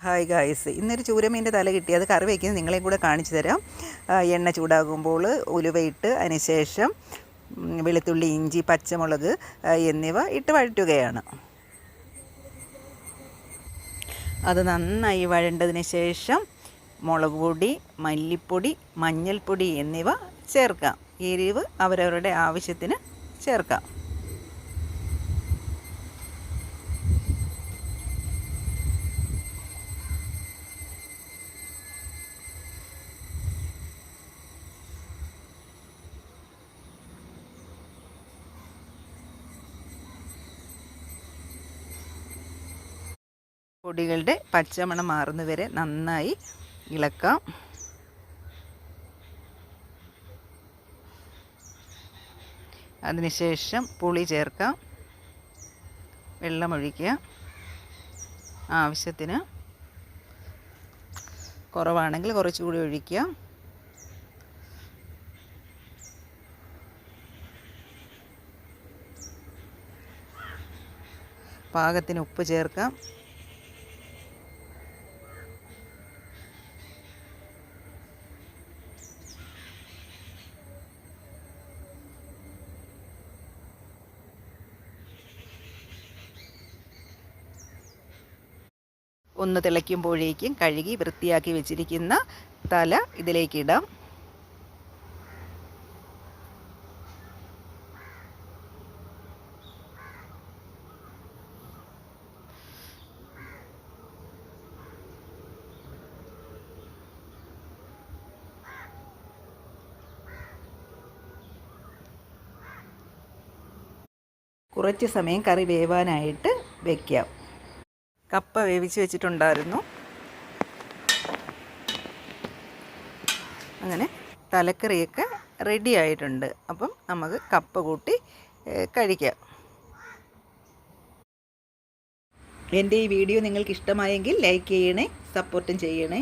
Hi guys, ഇന്നൊരു ചൂരമീൻ്റെ തല കിട്ടി. അത് കറി വയ്ക്കുന്നത് നിങ്ങളെയും കൂടെ കാണിച്ചു തരാം. എണ്ണ ചൂടാകുമ്പോൾ ഉലുവയിട്ട് അതിനുശേഷം വെളുത്തുള്ളി, ഇഞ്ചി, പച്ചമുളക് എന്നിവ ഇട്ട് വഴറ്റുകയാണ്. അത് നന്നായി വഴണ്ടതിന് ശേഷം മുളക് പൊടി, മല്ലിപ്പൊടി, മഞ്ഞൾപ്പൊടി എന്നിവ ചേർക്കാം. എരിവ് അവരവരുടെ ആവശ്യത്തിന് ചേർക്കാം. പൊടികളുടെ പച്ചമണം മാറുന്നവരെ നന്നായി ഇളക്കാം. അതിനുശേഷം പുളി ചേർക്കാം. വെള്ളമൊഴിക്കുക. ആവശ്യത്തിന്, കുറവാണെങ്കിൽ കുറച്ചുകൂടി ഒഴിക്കുക. പാകത്തിന് ഉപ്പ് ചേർക്കാം. ഒന്ന് തിളയ്ക്കുമ്പോഴേക്കും കഴുകി വൃത്തിയാക്കി വെച്ചിരിക്കുന്ന തല ഇതിലേക്കിടാം. കുറച്ച് സമയം കറി വേവാനായിട്ട് വയ്ക്കാം. കപ്പ വേവിച്ച് വെച്ചിട്ടുണ്ടായിരുന്നു. അങ്ങനെ തലക്കറിയൊക്കെ റെഡി ആയിട്ടുണ്ട്. അപ്പം നമുക്ക് കപ്പ കൂട്ടി കഴിക്കാം. എൻ്റെ ഈ വീഡിയോ നിങ്ങൾക്ക് ഇഷ്ടമായെങ്കിൽ ലൈക്ക് ചെയ്യണേ, സപ്പോർട്ടും ചെയ്യണേ.